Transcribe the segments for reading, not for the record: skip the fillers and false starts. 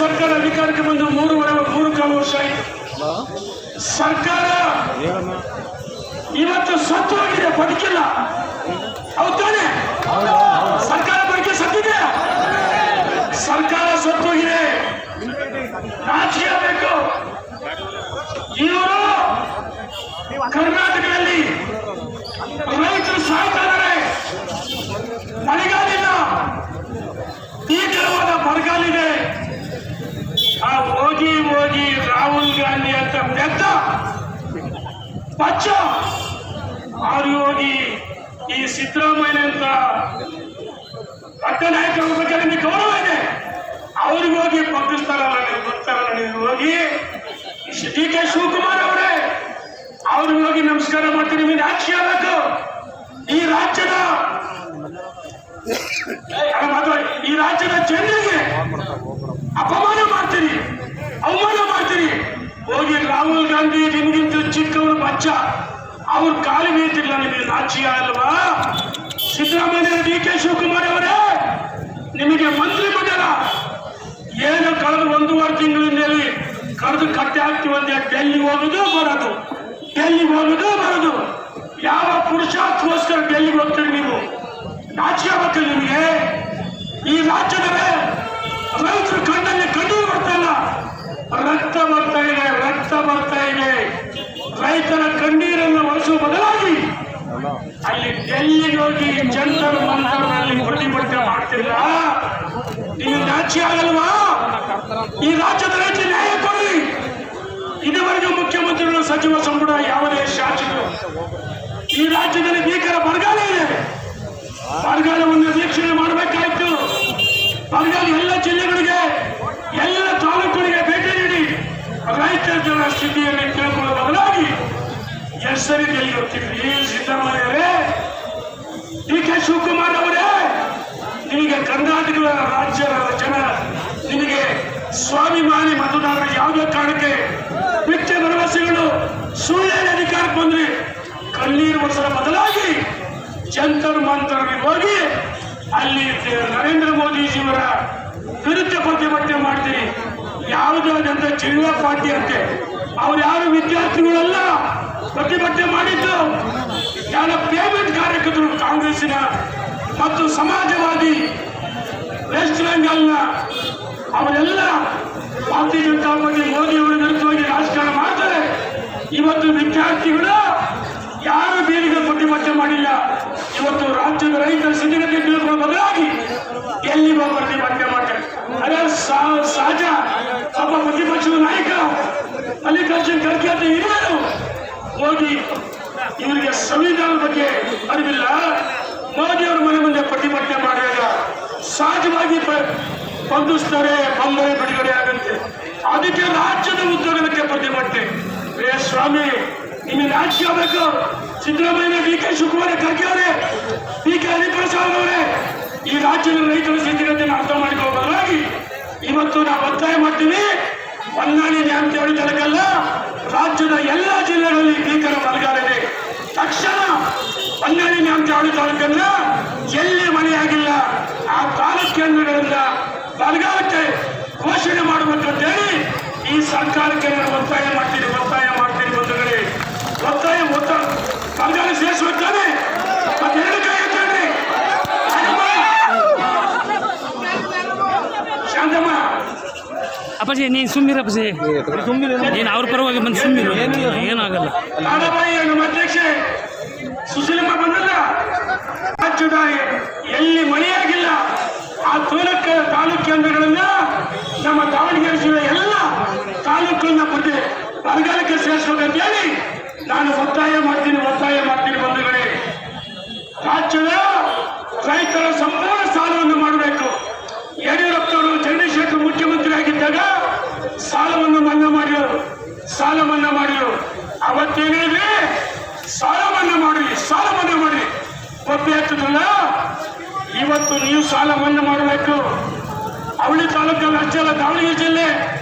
ಸರ್ಕಾರ ಅಧಿಕಾರಕ್ಕೆ ಬಂದು 3.5 ವರ್ಷ ಆಯಿತು. ಸರ್ಕಾರ ಇವತ್ತು ಸತ್ತು ಹೋಗಿದೆ, ಬದುಕಿಲ್ಲ. ಹೌದಾನೆ? ಸರ್ಕಾರ ಬಗ್ಗೆ ಸತ್ತಿದೆ, ಸರ್ಕಾರ ಸತ್ತು ಹೋಗಿದೆ. ನಾಚಿಕೆ ಆಗಬೇಕು. ಇವರು ಕರ್ನಾಟಕದಲ್ಲಿ ರೈತರು ಸಾಯ್ತಾ ಇದ್ದಾರೆ, ಮಳೆಗಾಲಿಲ್ಲ, ಭೀಕರವಾದ ಬರಗಾಲಿದೆ. ಹೋಗಿ ಹೋಗಿ ರಾಹುಲ್ ಗಾಂಧಿ ಅಂತ ಬೆತ್ತ ಪಚ್ಚ ಅವ್ರು ಹೋಗಿ ಈ ಸಿದ್ದರಾಮಯ್ಯ ಅಂತ ಪಟ್ಟನಾಯಕರ ಬಗ್ಗೆ ನಿಮಗೆ ಗೌರವ ಇದೆ, ಅವ್ರಿಗೆ ಹೋಗಿ ಪಗ್ಗಿಸ್ತಾರಲ್ಲ, ನೀವು ಗೊತ್ತಾರಲ್ಲ, ನೀವು ಹೋಗಿ ಡಿ ಕೆ ಶಿವಕುಮಾರ್ ಅವರೇ ಅವ್ರಿಗೆ ಹೋಗಿ ನಮಸ್ಕಾರ ಮಾಡ್ತೀನಿ. ನಿಮಗೆ ನಾಚಿಕೆ ಆಗಬೇಕು. ಈ ರಾಜ್ಯದ ಜನರಿಗೆ ಅಪಮಾನ ಮಾಡ್ತೀರಿ, ಅವಮಾನ ಮಾಡ್ತೀರಿ. ಹೋಗಿ ರಾಹುಲ್ ಗಾಂಧಿ ನಿಮಗಿಂತ ಚಿಕ್ಕವರು ಬಚ್ಚ, ಅವ್ರ ಕಾಲು ಬೀಳ್ತಿಲ್ಲ, ನಿಮಗೆ ನಾಚಿಕೆ ಅಲ್ವಾ? ಸಿದ್ದರಾಮಯ್ಯ ಡಿ ಕೆ ಶಿವಕುಮಾರ್ ಅವರೇ ನಿಮಗೆ ಮಂತ್ರಿ ಮಂಡಲ ಏನು ಕಳೆದ 1.5 ತಿಂಗಳಿನಲ್ಲಿ ಕರೆದು ಕಟ್ಟೆ ಹಾಕ್ತೀವಂತೆ ಡೆಲ್ಲಿಗೆ ಹೋಗುದು ಬರೋದು, ಡೆಲ್ಲಿಗೆ ಹೋಗುದು ಬರೋದು. ಯಾವ ಪುರುಷಾರ್ಥಗೋಸ್ಕರ ಡೆಲ್ಲಿಗೆ ಹೋಗ್ತೀರಿ ನೀವು? ನಾಚಿಕೆ ಆಗಬೇಕಲ್ಲ ನಿಮಗೆ? ಈ ರಾಜ್ಯದ ರೈತರು ಕಣ್ಣಲ್ಲಿ ಕಣ್ಣೀರು ಬರ್ತಾಯಿಲ್ಲ, ರಕ್ತ ಬರ್ತಾ ಇದೆ, ರಕ್ತ ಬರ್ತಾ ಇದೆ. ರೈತರ ಕಣ್ಣೀರನ್ನು ಒರೆಸುವ ಬದಲಾಗಿ ಅಲ್ಲಿ ಡೆಲ್ಲಿಗೆ ಹೋಗಿ ಜಂತರ್ ಮಂತರ್ನಲ್ಲಿ ಪ್ರತಿಭಟನೆ ಮಾಡ್ತಿಲ್ಲ. ನೀವು ನಾಚಿಕೆ ಆಗಲ್ವಾ? ಈ ರಾಜ್ಯದ ರೈತ ನ್ಯಾಯ ಕೊಡಿ. ಇದುವರೆಗೂ ಮುಖ್ಯಮಂತ್ರಿಗಳು, ಸಚಿವ ಸಂಪುಟ, ಯಾವುದೇ ಶಾಸಕರು ಈ ರಾಜ್ಯದಲ್ಲಿ ಭೀಕರ ಬರಗಾಲ ಇದೆ, ಬರಗಾಲವನ್ನು ವೀಕ್ಷಣೆ ಮಾಡಬೇಕಾಯ್ತು. ಬರಗಾಲ ಎಲ್ಲ ಜಿಲ್ಲೆಗಳಿಗೆ, ಎಲ್ಲ ತಾಲೂಕುಗಳಿಗೆ ಭೇಟಿ ನೀಡಿ ರೈತರ ಜನರ ಸ್ಥಿತಿಯನ್ನು ತಿಳ್ಕೊಳ್ಳುವ ಬದಲಾಗಿ ಹೆಸರಿ ಡೆಲ್ಲಿ ಹೋಗ್ತಿದ್ರಿ. ಸಿದ್ದರಾಮಯ್ಯವರೇ, ಡಿ ಕೆ ಶಿವಕುಮಾರ್ ಅವರೇ, ನಿಮಗೆ ಕರ್ನಾಟಕದ ರಾಜ್ಯದ ಜನ, ನಿಮಗೆ ಸ್ವಾಭಿಮಾನಿ ಮತದಾರರ ಯಾವುದೇ ಕಾರಣಕ್ಕೆ ಮಿಥ್ಯ ಭರವಸೆಗಳು ಸುಳ್ಳು ಅಧಿಕಾರಕ್ಕೆ ಬಂದ್ರಿ. ಕಣ್ಣೀರು ವರ್ಷದ ಬದಲಾಗಿ ಜಂತರ್ ಮಂತರ್ಗೆ ಹೋಗಿ ಅಲ್ಲಿ ನರೇಂದ್ರ ಮೋದಿಜಿಯವರ ವಿರುದ್ಧ ಪ್ರತಿಭಟನೆ ಮಾಡ್ತೀರಿ. ಯಾವುದಾದಂತ ಜಿಲ್ಲಾ ಪಾರ್ಟಿ ಅಂತೆ, ಅವ್ರು ಯಾರು ವಿದ್ಯಾರ್ಥಿಗಳೆಲ್ಲ ಪ್ರತಿಭಟನೆ ಮಾಡಿದ್ದು ಯಾರ ಪೇಮೆಂಟ್ ಕಾರ್ಯಕರ್ತರು, ಕಾಂಗ್ರೆಸ್ಸಿನ ಮತ್ತು ಸಮಾಜವಾದಿ ವೆಸ್ಟ್ ಬೆಂಗಾಲ್ನ ಅವರೆಲ್ಲ ಭಾರತೀಯ ಜನತಾ ಪಾರ್ಟಿ ಮೋದಿಯವರ ವಿರುದ್ಧವಾಗಿ ರಾಜಕಾರಣ ಮಾಡ್ತಾರೆ. ಇವತ್ತು ವಿದ್ಯಾರ್ಥಿಗಳು ಯಾರು ಬೀದಿಗೆ ಪ್ರತಿಭಟನೆ ಮಾಡಿಲ್ಲ. ಇವತ್ತು ರಾಜ್ಯದ ರೈತರ ಸ್ಥಿತಿಗತಿ ತಿಳ್ಕೊಳ್ಳೋ ಬದಲಾಗಿ ಎಲ್ಲಿ ಪ್ರತಿಭಟನೆ ಮಾಡ್ತಾರೆ. ಅದೇ ಸಹಜ. ಒಬ್ಬ ಪ್ರತಿಪಕ್ಷದ ನಾಯಕ ಮಲ್ಲಿಕಾರ್ಜುನ್ ಖರ್ಗೆ ಅಂತ ಹಿರಿಯರು ಹೋಗಿ ಇವರಿಗೆ ಸಂವಿಧಾನದ ಬಗ್ಗೆ ಅರಿವಿಲ್ಲ, ಮೋದಿಯವರ ಮನೆ ಮುಂದೆ ಪ್ರತಿಭಟನೆ ಮಾಡಿದಾಗ ಸಹಜವಾಗಿ ಬಂಧಿಸ್ತಾರೆ, ಬಂದರೆ ಬಿಡುಗಡೆ ಆಗುತ್ತೆ. ಅದಕ್ಕೆ ರಾಜ್ಯದ ಉದ್ಯೋಗಕ್ಕೆ ಪ್ರತಿಭಟನೆ. ಸ್ವಾಮಿ, ನಿಮಗೆ ರಾಜ್ಯ ಆಗಬೇಕು. ಸಿದ್ದರಾಮಯ್ಯ, ಡಿ ಕೆ ಶಿವಕುಮಾರ್, ಖರ್ಗೆ ಅವರೇ, ಡಿ ಕೆ ಹರಿಪ್ರಸಾದ್ ಅವರೇ, ಈ ರಾಜ್ಯದ ರೈತರ ಸ್ಥಿತಿಗತಿಯನ್ನು ಅರ್ಥ ಮಾಡಿಕೊಳ್ಳೋ ಬದಲಾಗಿ ಇವತ್ತು ನಾವು ಒತ್ತಾಯ ಮಾಡ್ತೀವಿ. ಹೊನ್ನಾಳಿ ನ್ಯಾಮತಿ ತಾಲೂಕಲ್ಲ, ರಾಜ್ಯದ ಎಲ್ಲ ಜಿಲ್ಲೆಗಳಲ್ಲಿ ಭೀಕರ ಬರಗಾಲ ಇದೆ. ತಕ್ಷಣ ಹೊನ್ನಾಳಿ ನ್ಯಾಮತಿ ತಾಲೂಕನ್ನ ಎಲ್ಲಿ ಮಳೆಯಾಗಿಲ್ಲ ಆ ತಾಲೂಕು ಕೇಂದ್ರಗಳಿಂದ ಬರಗಾಲಕ್ಕೆ ಘೋಷಣೆ ಮಾಡಬೇಕಂತೇಳಿ ಈ ಸರ್ಕಾರಕ್ಕೆ ನಾನು ಒತ್ತಾಯ ಮಾಡ್ತೀನಿ ಬಂಧುಗಳೇ. ಒತ್ತಾಯ ಬರಗಾಲ ಸೇರಿಸುತ್ತಾನೆ. ಮತ್ತೆರಡು ಕೈ ಎತ್ತೇಳಿ ಶಾಂತಮ್ಮ. ಅಪ್ಪಾಜಿ, ನೀನು ಸುಮ್ಮಿರಪ್ಪಾಜಿ, ನೀನು ಅವ್ರ ಪರವಾಗಿ ಬಂದು ಸುಮ್ಮಿರು, ಏನಾಗಲ್ಲ. ನಾಡಬಾಯಿ ನಮ್ಮ ಅಧ್ಯಕ್ಷೆ ಸುಶೀಲಮ್ಮ ಬಂದಲ್ಲ, ರಾಜ್ಯದ ಎಲ್ಲಿ ಮಳೆಯಾಗಿಲ್ಲ ಆ ತಾಲೂಕು ಕೇಂದ್ರಗಳನ್ನ ನಮ್ಮ ದಾವಣಗೆರೆ ಜಿಲ್ಲೆ ಎಲ್ಲ ತಾಲೂಕನ್ನ ಬಗ್ಗೆ ಬರಗಾಲಕ್ಕೆ ಸೇರಿಸಬೇಕಂತ ಹೇಳಿ ನಾನು ಒತ್ತಾಯ ಮಾಡ್ತೀನಿ ಬಂಧುಗಳೇ. ರಾಜ್ಯದ ರೈತರ ಸಂಪೂರ್ಣ ಸಾಲವನ್ನು ಮಾಡಬೇಕು. ಯಡಿಯೂರಪ್ಪನವರು ಚಂದ್ರಶೇಖರ್ ಮುಖ್ಯಮಂತ್ರಿ ಆಗಿದ್ದಾಗ ಸಾಲವನ್ನು ಮನ್ನಾ ಮಾಡಿದ್ರು. ಅವತ್ತೇನಿದೆ, ಸಾಲ ಮನ್ನಾ ಮಾಡಿ ಒಪ್ಪಿ ಹಾಕಿದ್ರಲ್ಲ. ಇವತ್ತು ನೀವು ಸಾಲ ಮನ್ನಾ ಮಾಡಬೇಕು. ಅವಳಿ ತಾಲೂಕಲ್ಲಿ ಅಷ್ಟೇ ಅಲ್ಲ, ದಾವಣಗೆರೆ ಜಿಲ್ಲೆ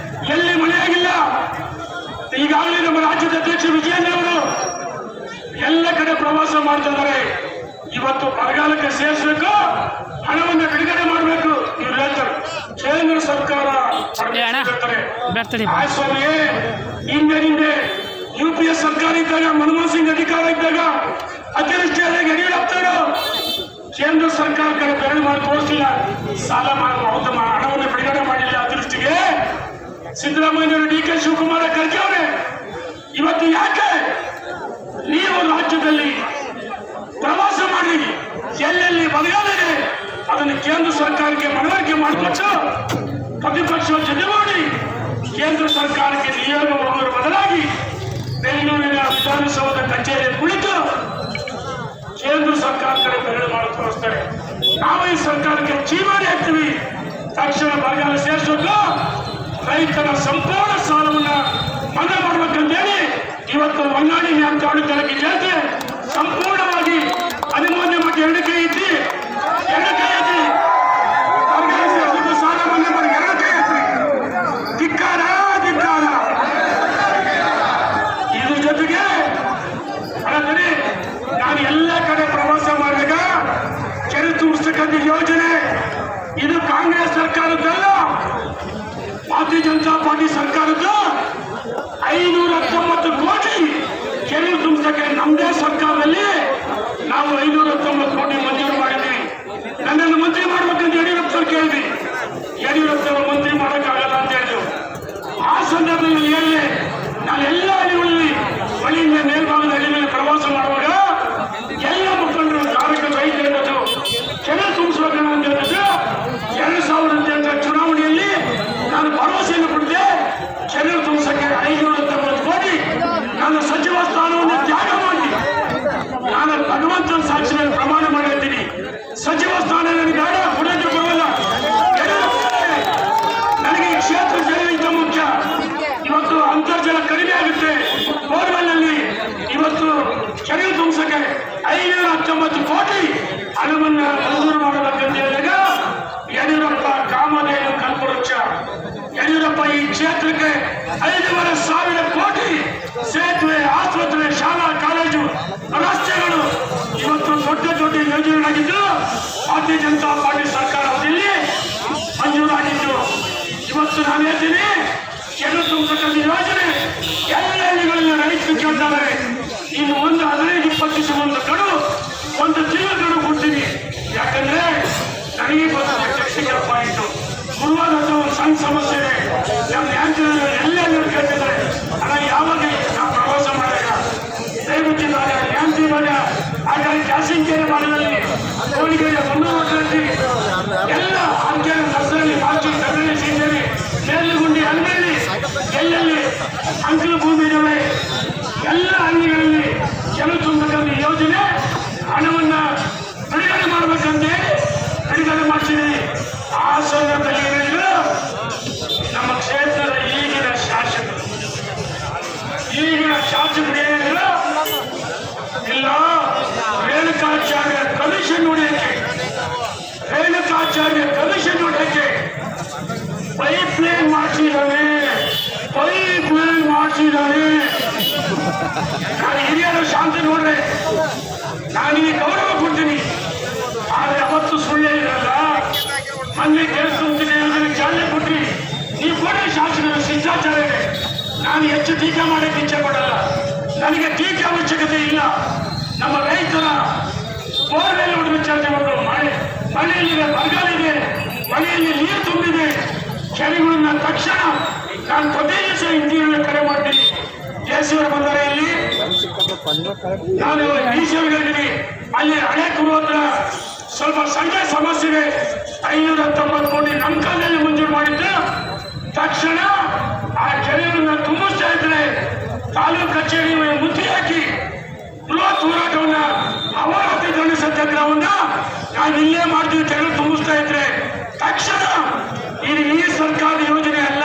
ಎಲ್ಲಿ ಮಳೆಯಾಗಿಲ್ಲ. ಈಗಾಗಲೇ ನಮ್ಮ ರಾಜ್ಯದ ಅಧ್ಯಕ್ಷ ವಿಜಯೇಂದ್ರ ಅವರು ಎಲ್ಲ ಕಡೆ ಪ್ರವಾಸ ಮಾಡ್ತಾ ಇದ್ದಾರೆ. ಇವತ್ತು ಬರಗಾಲಕ್ಕೆ ಸೇರಿಸಬೇಕು, ಹಣವನ್ನು ಬಿಡುಗಡೆ ಮಾಡಬೇಕು. ಇವ್ರು ಹೇಳ್ತಾರೆ ಕೇಂದ್ರ ಸರ್ಕಾರ ಏ ಅಣ್ಣ ಬೇಡ್ತಡಿ ಆ ಸ್ವಾಮಿ ಹಿಂದೆ UPA ಸರ್ಕಾರ ಇದ್ದಾಗ ಮನಮೋಹನ್ ಸಿಂಗ್ ಅಧಿಕಾರ ಇದ್ದಾಗ ಅತಿವೃಷ್ಟಿಯಾದಾಗ ಯಡಿಯೂರಪ್ಪನವರು ಕೇಂದ್ರ ಸರ್ಕಾರ ಕಡೆ ಬೆರಳು ಮಾಡಿ ತೋರಿಸಿಲ್ಲ, ಸಾಲ ಹಣವನ್ನು ಬಿಡುಗಡೆ ಮಾಡಿಲ್ಲ ಅತಿವೃಷ್ಟಿಗೆ. ಸಿದ್ದರಾಮಯ್ಯವರು DK ಶಿವಕುಮಾರ ಕರ್ಕವ್ರೆ. ಇವತ್ತು ಯಾಕೆ ನೀವು ರಾಜ್ಯದಲ್ಲಿ ಪ್ರವಾಸ ಮಾಡಿ ಎಲ್ಲೆಲ್ಲಿ ಬರಗಾಲ ಇದೆ ಅದನ್ನು ಕೇಂದ್ರ ಸರ್ಕಾರಕ್ಕೆ ಮನವರಿಕೆ ಮಾಡಿಕೊಟ್ಟು ಪ್ರತಿಪಕ್ಷ ಜೊತೆ ಮಾಡಿ ಕೇಂದ್ರ ಸರ್ಕಾರಕ್ಕೆ ನಿಯೋಗ ಹೋಗುವ ಬದಲಾಗಿ ಬೆಂಗಳೂರಿನ ವಿಧಾನಸೌಧ ಕಚೇರಿ ಕುಳಿತು ಕೇಂದ್ರ ಸರ್ಕಾರ ಕಡೆ ಬೆರಳು ಮಾಡಿ ತೋರಿಸ್ತಾರೆ. ನಾವು ಈ ಸರ್ಕಾರಕ್ಕೆ ಚೀಮಾರಿ ಹಾಕ್ತೀವಿ, ತಕ್ಷಣ ಬರಗಾಲ ಸೇರಿಸೋದು, ರೈತರ ಸಂಪೂರ್ಣ ಸಾಲವನ್ನ ಮನ್ನಾ ಮಾಡ್ಬೇಕಂತೇಳಿ ಇವತ್ತು ಹೊನ್ನಾಳಿ ನ್ಯಾಮತಿ ತಾಲೂಕಿನ ಜನತೆ ಸಂಪೂರ್ಣವಾಗಿ ಅನುಮೋದನೆ ಮಾಡಿ ಎರಡು ಕೈ ಎತ್ತಿ ಬರಗಾಲ ಸೇರಿಸೋದು, ಸಾಲ ಮನ್ನಾ ಮಾಡಿ ಎರಡು ಕೈ ಎತ್ತಿ ಧಿಕ್ಕಾರ. ಇದ್ರ ಜೊತೆಗೆ ನಾನು ಎಲ್ಲ ಕಡೆ ಪ್ರವಾಸ ಮಾಡಿದಾಗ ಕೆರೆ ತುಂಬಿಸ್ತಕ್ಕಂಥ ಯೋಜನೆ ಇದು ಕಾಂಗ್ರೆಸ್ ಸರ್ಕಾರದ್ದಲ್ಲ, ಭಾರತೀಯ ಜನತಾ ಪಾರ್ಟಿ ಸರ್ಕಾರದ್ದು. 519 ಕೋಟಿ ಕೆರೆ ತುಂಬಿಸಕ್ಕೆ ನಮ್ಮದೇ ಸರ್ಕಾರದಲ್ಲಿ ನಾವು 519 ಕೋಟಿ ಮಂಜೂರು ಮಾಡಿದ್ವಿ. ನನ್ನನ್ನು ಮಂತ್ರಿ ಮಾಡ್ಬೇಕಂತ ಯಡಿಯೂರಪ್ಪ ಕೇಳಿದ್ವಿ, ಯಡಿಯೂರಪ್ಪ ಮಂತ್ರಿ ಮಾಡೋಕ್ಕಾಗಲ್ಲ ಅಂತ ಹೇಳಿದ್ರು. ಆ ಸಂದರ್ಭದಲ್ಲಿ ಹೇಳಿದೆ, ನಾನು ಎಲ್ಲ ಹಳ್ಳಿಗಳಲ್ಲಿ ಹಳ್ಳಿಯಿಂದ ಮೇಲ್ಭಾಗದ ಹಳ್ಳಿ ಮೇಲೆ ಪ್ರವಾಸ ಮಾಡುವಾಗ ಎಲ್ಲ ಮುಖಂಡರು ಕಾರ್ಯಕ್ರಮ ರೈತ ಇರೋದು ಕೆರೆ ತುಂಬಿಸ್ಬೇಕನ್ನ ಅಂತ ಹೇಳಿದ್ರು. 2008 ಚುನಾವಣೆಯಲ್ಲಿ ನಾನು ಭರವಸೆಯನ್ನು ಕೊಟ್ಟಿದ್ದೆ, ಕೆರೆ ತುಂಬಿಸಕ್ಕೆ 590 ಕೋಟಿ ನಾನು ಸಚಿವ ಸ್ಥಾನವನ್ನು ತ್ಯಾಗ ಮಾಡಿ ನಾನು ಭಗವಂತನ ಸಾಕ್ಷಿಯಲ್ಲಿ ಪ್ರಮಾಣ ಮಾಡಿರ್ತೀನಿ, ಸಚಿವ ಸ್ಥಾನ ನನಗೆ ಬೇಡ, ಕೊಡೋದು ಬರೋಲ್ಲ. ನನಗೆ ಈ ಕ್ಷೇತ್ರ ಜನ ಮುಖ್ಯ. ಇವತ್ತು ಅಂತರ್ಜಲ ಕಡಿಮೆ ಆಗುತ್ತೆ, ಬೋರ್ವೆಲ್ನಲ್ಲಿ ಇವತ್ತು ಕೆರೆ ತುಂಬಿಸಕ್ಕೆ 519 ಕೋಟಿ ಹಣವನ್ನು ಮಂಜೂರು ಮಾಡಬೇಕಂತ ಹೇಳಿದಾಗ ಯಡಿಯೂರಪ್ಪ ಕಾಮಧೇನು ಕಲ್ಪವೃಕ್ಷ. ಯಡಿಯೂರಪ್ಪ ಈ ಕ್ಷೇತ್ರಕ್ಕೆ 5,500 ಕೋಟಿ ಸೇತುವೆ, ಆಸ್ಪತ್ರೆ, ಶಾಲಾ ಕಾಲೇಜು, ರಸ್ತೆಗಳು ಇವತ್ತು ದೊಡ್ಡ ದೊಡ್ಡ ಯೋಜನೆಗಳಾಗಿದ್ದು ಭಾರತೀಯ ಜನತಾ ಪಾರ್ಟಿ ಸರ್ಕಾರ ಅವಧಿಯಲ್ಲಿ ಮಂಜೂರಾಗಿದ್ದು. ಇವತ್ತು ನಾನು ಹೇಳ್ತೀನಿ, ಕೆರೆ ತುಂಬಿಸಕ್ಕಂಥ ಯೋಜನೆ ಎಲ್ಲ ಹಳ್ಳಿಗಳಲ್ಲಿ ರೈತರು ಕೇಳ್ತಾರೆ. ಇನ್ನು ಒಂದು 15-20 ದಿವಸ ಒಂದು ತಿಂಗಳ ಗಡು ಕೊಡ್ತೀನಿ. ಯಾಕಂದ್ರೆ ನನಗೆ ಗೊತ್ತಿದೆ ಟೆಕ್ನಿಕಲ್ ಪಾಯಿಂಟ್, ಗುರುವಾರ ಒಂದು ಸಣ್ಣ ಸಮಸ್ಯೆ ಇದೆ. ನಮ್ಮ ನ್ಯಾಯಾಲಯ ಎಲ್ಲ ಕೇಳ್ತಿದ್ದಾರೆ, ಅಣ್ಣ ಯಾವಾಗ ನಾವು ಪ್ರವಾಸ ಮಾಡಿದಾಗ ದಯವಿಟ್ಟು ನ್ಯಾಮತಿ ಮಾಡಿ ಹಾಗಾಗಿ ಕ್ಯಾಸಿಂಗೇರಿ ಮಾಡಿದಲ್ಲಿ ಕೋಳಿಗೆರೆ ಹೊನ್ನೂರಲ್ಲಿ ಎಲ್ಲ ಅಂಕೆರೆ ನರ್ಸರಲ್ಲಿ ಮಾಚಿ ಕನ್ನಡಿ ಸೀಂಗೇರಿ ಮೇಲುಗುಂಡಿ ಹಳ್ಳಿಯಲ್ಲಿ ಎಲ್ಲೆಲ್ಲಿ ಅಂಕಲು ಭೂಮಿ ಇದ್ದಾವೆ ಎಲ್ಲ ಹಳ್ಳಿಗಳಲ್ಲಿ ಕೆರೆ ತುಂಬಬೇಕಂತ ಯೋಜನೆ ಹಣವನ್ನ ಬಿಡುಗಡೆ ಮಾಡ್ಬೇಕಂತ ಬಿಡುಗಡೆ ಮಾಡ್ತಿದ್ದೀವಿ. ಆ ಸಂದರ್ಭದಲ್ಲಿ ಏನಿದ್ರು ನಮ್ಮ ಕ್ಷೇತ್ರದ ಈಗಿನ ಶಾಸಕರು ಏನಿದ್ರು ಇಲ್ಲ, ರೇಣುಕಾಚಾರ್ಯ ಕಮಿಷನ್ ನೋಡಕ್ಕೆ ಪೈಪ್ ಲೈನ್ ಮಾಡಿಸಿದ್ದಾನೆ. ನಾನು ಹಿರಿಯರ ಶಾಂತಿ ನೋಡ್ರೆ ನಾನು ಈ ಗೌರವ ಕೊಡ್ತೀನಿ, ಆದ್ರೆ ಅವತ್ತು ಸುಳ್ಳೇ ಇರಲ್ಲ. ಮೊನ್ನೆ ಕೆಲಸ ಚಾಲನೆ ಕೊಟ್ಟಿ ನೀವು ಕೊಡಿ ಶಾಸಕರ ಶಿಷ್ಟಾಚಾರ ಇದೆ. ನಾನು ಹೆಚ್ಚು ಟೀಕೆ ಮಾಡಕ್ಕೆ ಇಚ್ಛೆ ಪಡಲ್ಲ, ನನಗೆ ಟೀಕೆ ಅವಶ್ಯಕತೆ ಇಲ್ಲ. ನಮ್ಮ ರೈತರ ಬೋರ್ವೆಲ್ ವಿಚಾರಣೆ ಮಾಡೋದು, ಮಳೆಯಲ್ಲಿದೆ, ಬರಗಾಲಿದೆ, ಮಳೆಯಲ್ಲಿ ನೀರು ತುಂಬಿದೆ, ಕೆರೆಗಳನ್ನ ತಕ್ಷಣ ನಾನು ಪ್ರತಿ ದಿವಸ ಇಂಜಿನಿಯರ್ ಕರೆ ಮಾಡ್ತೀನಿ. ಜಯಸಿವರ ಬಂದರೆಯಲ್ಲಿ ನಾನು ಈಶ್ವರ್ಗಿದ್ದೀನಿ, ಅಲ್ಲಿ ಹಳೆ ಕುರು ಹತ್ರ ಸ್ವಲ್ಪ ಸಣ್ಣ ಸಮಸ್ಯೆ ಇದೆ. 519 ಕೋಟಿ ನಮ್ಮ ಕಾಲದಲ್ಲಿ ಮಂಜೂರು ಮಾಡಿದ್ದು. ತಕ್ಷಣ ಆ ಕೆರೆಯನ್ನು ತುಂಬಿಸ್ತಾ ಇದ್ರೆ ತಾಲೂಕು ಕಚೇರಿ ಮುದ್ದೆ ಹಾಕಿ ಬೃಹತ್ ಹೋರಾಟವನ್ನ ಅವಾರಾತಿ ಧರಣಿ ಸತ್ಯಾಗ್ರಹವನ್ನ ನಾನು ಇಲ್ಲೇ ಮಾಡ್ತೀವಿ. ಕೆರೆ ತುಂಬಿಸ್ತಾ ಇದ್ರೆ ತಕ್ಷಣ ಇದು ಈ ಸರ್ಕಾರದ ಯೋಜನೆ ಅಲ್ಲ,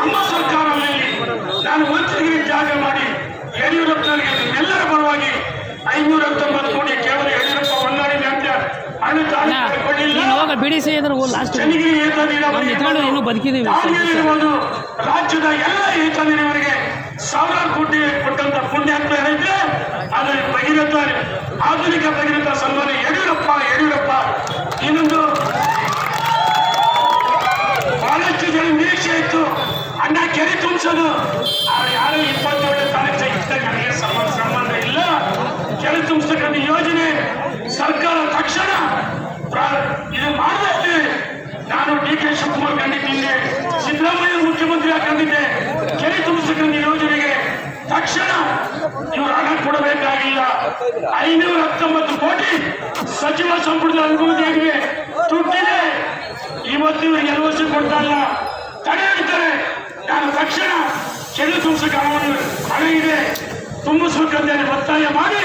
ನಮ್ಮ ಸರ್ಕಾರದಲ್ಲಿ ನಾನು ಮಂತ್ರಿಗಿರಿ ಜಾಗ ಮಾಡಿ ಯಡಿಯೂರಪ್ಪನವರಿಗೆ ಎಲ್ಲರ ಪರವಾಗಿ 519 ಕೋಟಿ ಕೇವಲ ಯಡಿಯೂರಪ್ಪ ಹೊನ್ನಾಳಿ ರಾಜ್ಯದ ಎಲ್ಲ ಏತ ನೀರಾವರಿಗೆ 1000 ಕೋಟಿ ಕೊಟ್ಟಂತ ಪುಣ್ಯಾತ್ಮ ಏನೈತೆ ಅದು ಭಗೀರಥ, ಆಧುನಿಕ ಭಗೀರಥ ಸನ್ಮಾನ ಯಡಿಯೂರಪ್ಪ. ಇನ್ನೊಂದು ಕಂಡಿದ್ದೆ. ಕೆರೆ ತುಂಬಿಸಕಂಡ ಯೋಜನೆಗೆ ತಕ್ಷಣ ಇವರು ಹಣ ಕೊಡಬೇಕಾಗಿಲ್ಲ. 519 ಕೋಟಿ ಸಚಿವ ಸಂಪುಟದ ಅನುಮೋದನೆಗೆ ದುಡ್ಡಿದೆ. ಇವತ್ತು ಇವರಿಗೆ ಎಲ್ವಸಿ ಕೊಡ್ತಾ ಇಲ್ಲ, ತಡೆ ಹಿಡಿತಾರೆ. ನಾನು ತಕ್ಷಣ ಕೆರೆ ತುಂಬಿಸಕ್ಕೆ ಹಣ ಇದೆ ತುಂಬಿಸ್ಬೇಕಂತೇಳಿ ಒತ್ತಾಯ ಮಾಡಿ,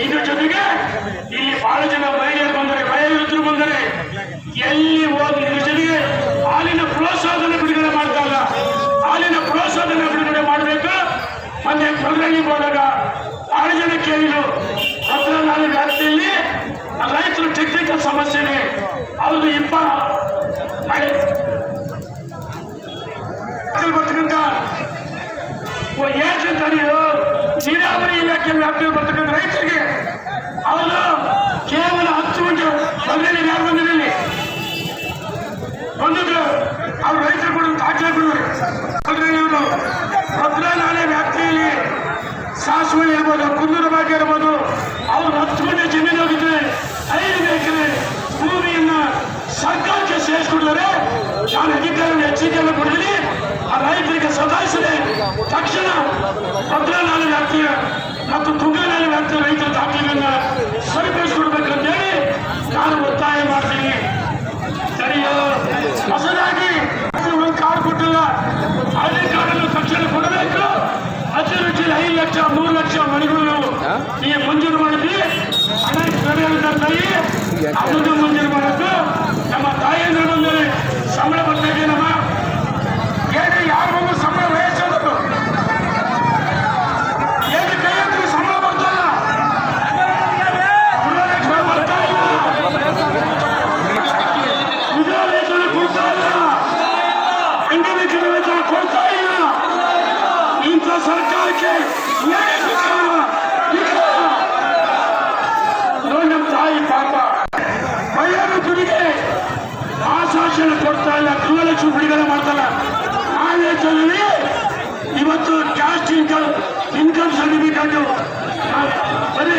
ಇದ್ರ ಜೊತೆಗೆ ಇಲ್ಲಿ ಬಹಳ ಜನ ಮಹಿಳೆಯರು ಬಂದರೆ, ವಯೋವೃದ್ಧರು ಬಂದರೆ, ಎಲ್ಲಿ ಹೋಗಿ ಇದ್ರ ಜೊತೆಗೆ ಹಾಲಿನ ಪ್ರೋತ್ಸಾಹನ ಬಿಡುಗಡೆ ಮಾಡ್ತಾ ಇಲ್ಲ. ಹಾಲಿನ ಪ್ರೋತ್ಸಾಹನ ಬಿಡುಗಡೆ ಮಾಡಬೇಕು. ಮೊನ್ನೆ ಕೊಲ್ಗಳ್ಳಿ ಹೋದಾಗ 6 ಜನ ಕೇಳಿದ್ರು, ಭದ್ರನಾಳ ವ್ಯಾಪ್ತಿಯಲ್ಲಿ ರೈತರು ಟೆಕ್ನಿಕಲ್ ಸಮಸ್ಯೆ ಇದೆ. ಅವ್ರದ್ದು ಮಳೆ ಬರ್ತಕ್ಕಂಥ ಏಜೆಂಟ್ ನೀರಾವರಿ ಇಲಾಖೆ ವ್ಯಾಪ್ತಿಯಲ್ಲಿ ಬರ್ತಕ್ಕಂಥ ರೈತರಿಗೆ ಅವರು ಕೇವಲ 10 ಗಂಟೆ ಕೊಲ್ಗಳ್ಳಿ ಯಾರು ಬಂದಿರಲಿ ಬಂದಿದ್ರು. ಅವ್ರು ರೈತರು ಕೊಡೋದು ದಾಖಲೆ ಕೊಡೋರು. ಕೊಲ್ಗಳ್ಳಿಯವರು ಭದ್ರನಾಳೆ ವ್ಯಾಪ್ತಿಯಲ್ಲಿ ಸಾಸುವೆ ಇರ್ಬೋದು, ಕುಂದೂರು ಭಾಗ್ಯ ಇರ್ಬೋದು, ಅವ್ರು 10 ಗಂಟೆ ಜಮೀನು ಹೋಗಿದ್ರೆ 5 ಎಕರೆ ಭೂಮಿಯನ್ನ ಸರ್ಕಾರಕ್ಕೆ ಸೇರಿಸ್ಕೊಡ್ತಾರೆ. ನಾನು ಅಧಿಕಾರಿಗಳು ಎಚ್ಚರಿಕೆಯನ್ನು ಕೊಡ್ತೀನಿ, ಆ ರೈತರಿಗೆ ಸದಾಯಿಸದೆ ತಕ್ಷಣ ಭದ್ರನಾಳೆ ವ್ಯಾಪ್ತಿಯ ಮತ್ತು ತುಂಗನಾಳೆ ವ್ಯಾಪ್ತಿಯ ರೈತರ ದಾಖಲೆಗಳನ್ನ ಸರಿಪಡಿಸಿಕೊಡ್ಬೇಕಂತೇಳಿ ನಾನು ಒತ್ತಾಯ ಮಾಡ್ತೀನಿ. ಸರಿಯೋ ಹೊಸದಾಗಿ ಒಂದು ಕಾರ್ಡ್ ಕೊಟ್ಟಿಲ್ಲ, ಹಳೆ ಕಾರ್ಡನ್ನು ತಕ್ಷಣ ಕೊಡಬೇಕು. ಅಭಿವೃದ್ಧಿಯಲ್ಲಿ 5 ಲಕ್ಷ 3 ಲಕ್ಷ ಮನೆಗಳು ಈ ಮಂಜೂರು ಮಾಡಿದ್ವಿ. ಹಣ ತಾಯಿ ಅದನ್ನು ಮಂಜೂರು ಮಾಡೋದು. ನಮ್ಮ ತಾಯಿಯಂದ್ರೆ ಬಂದರೆ ಸಂಬಳ ಬರ್ತಾ ಇದೆಯಮ್ಮ. ಹೇಗೆ ಯಾರು ಬಂದು ಸಂಬಳ ವಹಿಸೋದು? ಹೇಗೆ ಕೈ ಹತ್ತಿರ ಸಂಬಳ ಬರ್ತಲ್ಲ, ಬರ್ತಾ ಇಲ್ಲ, ವಿಧಾನಸಭೆ ಕೊಡ್ತಾ ಇಲ್ಲ, ಅಂಗವಿಕಲ ವೇತನ ಕೊಡ್ತಾ ಇಲ್ಲ. ಇಂಥ ಸರ್ಕಾರಕ್ಕೆ ನಮ್ಮ ತಾಯಿ ಪಾಪ ವಯೋವೃದ್ಧರಿಗೆ ಆಶ್ವಾಸನೆ ಕೊಡ್ತಾ ಇಲ್ಲ, ಗೃಹಲಕ್ಷ್ಮಿ ಬಿಡುಗಡೆ ಮಾಡ್ತಲ್ಲ. ಆದೇಶದಲ್ಲಿ ಇವತ್ತು ಕ್ಯಾಸ್ಟ್ ಇನ್ಕಮ್ ಸರ್ಟಿಫಿಕೇಟ್ ಬರೀ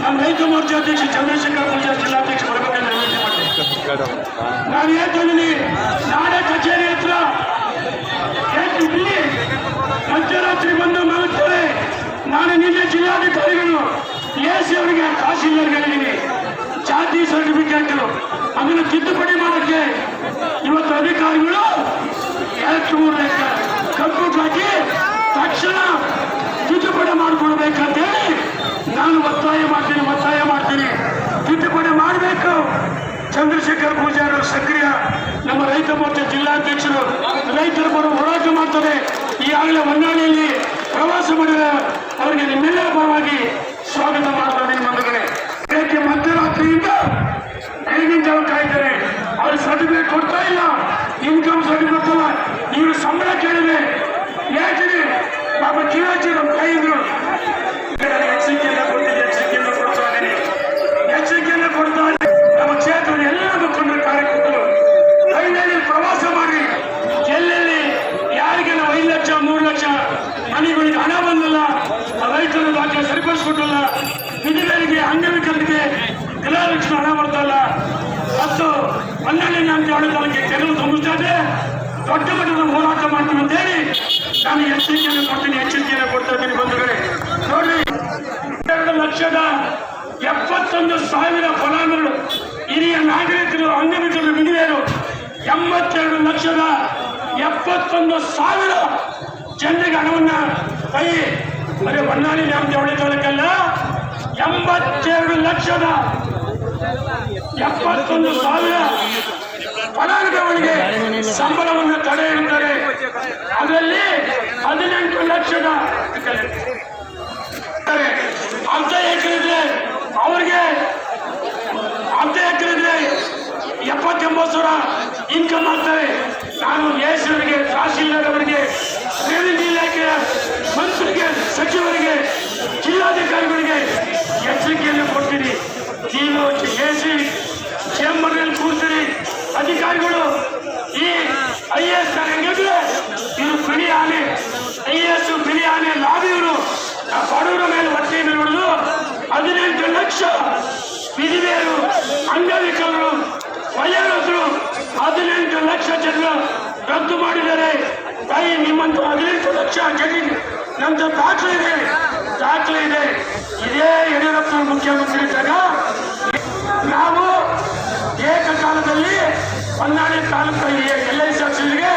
ನಮ್ಮ ರೈತ ಮೋರ್ಚಾ ಅಧ್ಯಕ್ಷ ಚಂದ್ರಶೇಖರ್ ಪೂಜಾರಿ ಜಿಲ್ಲಾಧ್ಯಕ್ಷ ಬರಬೇಕಂತ ವಿನಂತಿ ಮಾಡ್ತೇನೆ. ನಾನು ಹೇಳ್ತೀನಿ, ನಾಳೆ ಕಚೇರಿ ಹತ್ರ ಇಲ್ಲಿ ಮಧ್ಯರಾತ್ರಿ ಬಂದು ಮಲಗ್ತಾರೆ. ನಾನು ನಿನ್ನೆ ಜಿಲ್ಲಾಧಿಕಾರಿಗಳು AC ಅವರಿಗೆ ತಹಸೀಲ್ದಾರ್ಗೆ ಹೇಳಿದ್ದೀನಿ, ಜಾತಿ ಸರ್ಟಿಫಿಕೇಟ್ ಅದನ್ನು ತಿದ್ದುಪಡಿ ಮಾಡೋಕ್ಕೆ ಇವತ್ತು ಅಧಿಕಾರಿಗಳು 2-3 ಕಂಪ್ಯೂಟರ್ ಹಾಕಿ ತಕ್ಷಣ ತಿದ್ದುಪಡಿ ಮಾಡಿಕೊಡ್ಬೇಕಂತೇಳಿ ನಾನು ಒತ್ತಾಯ ಮಾಡ್ತೀನಿ. ತಿದ್ದುಪಡಿ ಮಾಡಬೇಕು. ಚಂದ್ರಶೇಖರ್ ಪೂಜಾರಿ ಸಕ್ರಿಯ ನಮ್ಮ ರೈತ ಮೋರ್ಚಾ ಜಿಲ್ಲಾಧ್ಯಕ್ಷರು ರೈತರ ಪರ ಹೋರಾಟ ಮಾಡ್ತಾರೆ. ಈಗಾಗಲೇ ಹೊನ್ನಾಳಿಯಲ್ಲಿ ಪ್ರವಾಸ ಮಾಡಿದ ಅವರಿಗೆ ನಿಮ್ಮೆಲ್ಲರ ಪರವಾಗಿ ಸ್ವಾಗತ ಮಾಡ್ತಾರೆ. ಬಂಧುಗಳೇ, ಇದಕ್ಕೆ ಮಧ್ಯರಾತ್ರಿಯಿಂದ ಬೆಳಗಿನ ಜಾವ ಕಾಯ್ತಾರೆ. ಅವ್ರು ಸರ್ಟಿಫಿಕೇಟ್ ಕೊಡ್ತಾ ಇಲ್ಲ, ಇನ್ಕಮ್ ಸರ್ಟಿಫಿಕೇಟ್ ಅಲ್ಲ, ಇವರು ಸಂಬಳ ಕೇಳಿದೆ. ಯಾಕೆ ಪಾಪ ಕಿವಾಚಿ ನಮ್ಮ ತಾಯಿದ್ರು ಎಚ್ಚರಿಕೆಯನ್ನು ಕೊಡ್ತಾ ಇದ್ದೀನಿ. ನಮ್ಮ ಕ್ಷೇತ್ರದ ಎಲ್ಲ ಮುಖಂಡರ ಕಾರ್ಯಕರ್ತರು ಕೈನಲ್ಲಿ ಪ್ರವಾಸ ಮಾಡಿ ಎಲ್ಲೆಲ್ಲಿ ಯಾರಿಗೆಲ್ಲ 5 ಲಕ್ಷ 3 ಲಕ್ಷ ಮನೆಗಳಿಗೆ ಹಣ ಬಂದಿಲ್ಲ, ರೈತರ ದಾಖಲೆ ಸರಿಪಡಿಸಿಕೊಟ್ಟಿಲ್ಲ, ವಿಧವೆಯರಿಗೆ ಅಂಗವಿಕಲರಿಗೆ ಗೃಹಲಕ್ಷ್ಮಿ ಹಣ ಬರ್ತಲ್ಲ, ಮತ್ತು ಹೊನ್ನಾಳಿ ಅಂತ ತಾಲೂಕಿಗೆ ಕೆಲವು ತುಂಬಿಸ್ತಾ ಇದೆ. ದೊಡ್ಡ ಮಟ್ಟದ ಹೋರಾಟ ಮಾಡ್ತೀವಿ ಅಂತೇಳಿ ನಾನು ಎಚ್ಚರಿಕೆಯನ್ನು ಕೊಡ್ತಾ ಇದ್ದೀನಿ. ಬಂಧುಗಳೇ ನೋಡಿ, 2,71,000 ಫಲಾನುಭವಿಗಳು ಹಿರಿಯ ನಾಗರಿಕರು, ಅಂಗವಿಕಲರು, ವಿಧವೆಯರು 82,71,000 ಜನರಿಗೆ ಹಣವನ್ನ ಕೈ ಬರೀ ಹೊನ್ನಾಳಿ ನ್ಯಾಮತಿ ತಾಲೂಕಲ್ಲ 82,71,000 ಫಲಾನುಭವಿಗಳಿಗೆ ಸಂಬಳವನ್ನು ತಡೆ ಹಿಡಿದರೆ ಅದರಲ್ಲಿ 18 ಲಕ್ಷದ ಅರ್ಧ ಎಕರೆ ಅವ್ರಿಗೆ 70-80 ಇನ್ಕಮ್ ಆಗ್ತಾರೆ. ನಾನು AC ಅವರಿಗೆ, ತಹಸೀಲ್ದಾರ್ ಅವರಿಗೆ, ರೆವಿನ್ಯೂ ಇಲಾಖೆಯ ಮಂತ್ರಿಗೆ, ಸಚಿವರಿಗೆ, ಜಿಲ್ಲಾಧಿಕಾರಿಗಳಿಗೆ ಎಚ್ಚರಿಕೆಯನ್ನು ಕೊಡ್ತೀನಿ. ನೀವು AC ಚೇಂಬರ್ನಲ್ಲಿ ಕೂರ್ತೀರಿ, ಅಧಿಕಾರಿಗಳು ಈ IAS ಹೆಂಗಿದ್ರೆ ಇದು ಬಿಳಿ ಆನೆ, IAS ಬಿಳಿ ಆನೆ ಲಾಬಿಯವರು ಬಡವರ ಮೇಲೆ ಹೊಟ್ಟೆ ಮೇಲೆ ಹೊಡೆದು 18 ಲಕ್ಷ ವಿಧವೆಯರು, ಅಂಗವಿಕಲರು, ವಯೋವೃದ್ಧರು 18 ಲಕ್ಷ ಜನರು ರದ್ದು ಮಾಡಿದ್ದಾರೆ. ತಾಯಿ ನಿಮ್ಮಂತ 18 ಲಕ್ಷ ಜಮೀನು ನಮ್ದು ದಾಖಲೆ ಇದೆ. ಇದೇ ಯಡಿಯೂರಪ್ಪ ಮುಖ್ಯಮಂತ್ರಿ ಇದ್ದಾಗ ನಾವು ಏಕಕಾಲದಲ್ಲಿ ಹೊನ್ನಾಳಿ ತಾಲೂಕು LIC ಆಫೀಸರಿಗೆ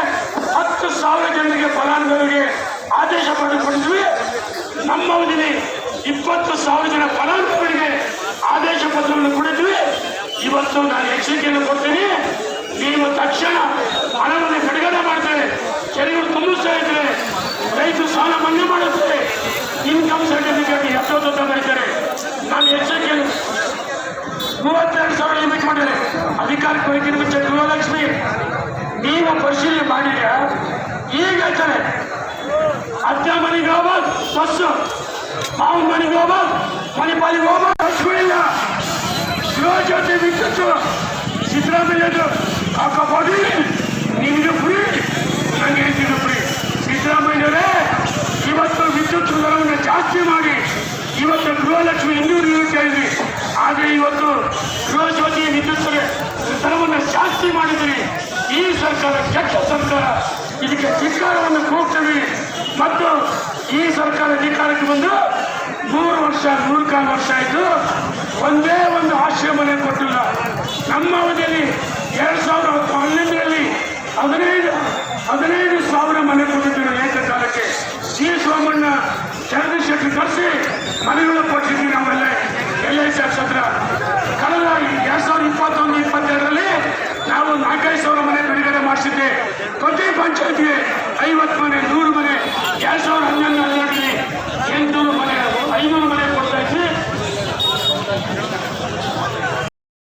10,000 ಜನರಿಗೆ ಫಲಾನುಭವಿಗಳಿಗೆ ಆದೇಶ ಪಡೆದುಕೊಂಡಿದ್ವಿ. ನಮ್ಮ ಅವಧಿಯಲ್ಲಿ 20,000 ಜನ ಫಲಾನುಭವಿಗಳಿಗೆ ಆದೇಶ ಪತ್ರವನ್ನು ಕೊಡಿದ್ವಿ. ಇವತ್ತು ನಾನು ಎಚ್ಚರಿಕೆಯನ್ನು ಕೊಡ್ತೀನಿ, ನೀವು ತಕ್ಷಣ ಹಣವನ್ನು ಬಿಡುಗಡೆ ಮಾಡ್ತೇವೆ, ಕೆರೆಗಳು ತುಂಬಿಸ್ತಾ ಇದ್ದಾರೆ, ರೈತರು ಸಾಲ ಮನ್ನಾ ಮಾಡುತ್ತಾರೆ, ಇನ್ಕಮ್ ಸರ್ಟಿಫಿಕೇಟ್ ಎಷ್ಟೊತ್ತ ಬರೀತಾರೆ. ನಾನು ಎಚ್ಚರಿಕೆಯನ್ನು 32,000 ಲಿಮಿಟ್ ಮಾಡಿದ್ದಾರೆ. ಅಧಿಕಾರಕ್ಕೆ ಹೋಗಿನ ಮುಂಚೆ ಗೃಹಲಕ್ಷ್ಮಿ ನೀವು ಪರಿಶೀಲನೆ ಮಾಡಿದ್ಯಾ? ಈಗ ಹೇಳ್ತಾರೆ 10 ಮನೆಗೆ ಹೋಗ್ಬೋದು ಬಸ್ಸು, ಮಾವನ ಮನೆಗೆ ಹೋಗ್ಬೋದು, ಮಣಿಪಾಲಿಗೆ ಹೋಗ್ಬೋದು, ಬಸ್ಗಳಿಲ್ಲ. ಗೃಹ ಜ್ಯೋತಿ ವಿದ್ಯುತ್ ಸಿದ್ದರಾಮಯ್ಯದು ಹಾಕಬಹುದು, ನಿಮ್ಗೆ ಫ್ರೀ, ನನಗೆ ಹೇಳ್ತೀನಿ ಫ್ರೀ. ಸಿದ್ದರಾಮಯ್ಯರೇ ಇವತ್ತು ವಿದ್ಯುತ್ ದರವನ್ನು ಜಾಸ್ತಿ ಮಾಡಿ ಇವತ್ತು ಗೃಹಲಕ್ಷ್ಮಿ 200 ಯೂನಿಟ್ ಹೇಳಿದ್ರಿ. ಆದರೆ ಇವತ್ತು ಗೃಹ ಜ್ಯೋತಿ ವಿದ್ಯುತ್ ದರವನ್ನು ಜಾಸ್ತಿ ಮಾಡಿದ್ರಿ. ಈ ಸರ್ಕಾರ ಕೆಟ್ಟ ಸರ್ಕಾರ, ಇದಕ್ಕೆ ಧಿಕ್ಕಾರವನ್ನು ಕೂಗ್ತೀವಿ. ಮತ್ತು ಈ ಸರ್ಕಾರ ಅಧಿಕಾರಕ್ಕೆ ಬಂದು 3 ವರ್ಷ 3 ವರ್ಷ ಆಯಿತು, ಒಂದೇ ಒಂದು ಆಶ್ರಯ ಮನೆ ಕೊಟ್ಟಿಲ್ಲ. ನಮ್ಮ ಅವಧಿಯಲ್ಲಿ 2011ರಲ್ಲಿ 15,000 ಮನೆ ಕೊಟ್ಟಿದ್ದೀವಿ ಏಕಕಾಲಕ್ಕೆ. ಸಿ ಸೋಮಣ್ಣ ಚಂದ್ರಶೇಖರ್ ಕರೆಸಿ ಮನೆಗಳು ಕೊಟ್ಟಿದ್ದೀವಿ. ನಾವೆಲ್ಲ LIC ಹತ್ರ ಕಳೆದ 2021-22ರಲ್ಲಿ ನಾವು 4,500 ಮನೆ ಬಿಡುಗಡೆ ಮಾಡಿಸಿದ್ದೆ. ಪ್ರತಿ ಪಂಚಾಯತ್ಗೆ 50 ಮನೆ 100 ಮನೆ 2,000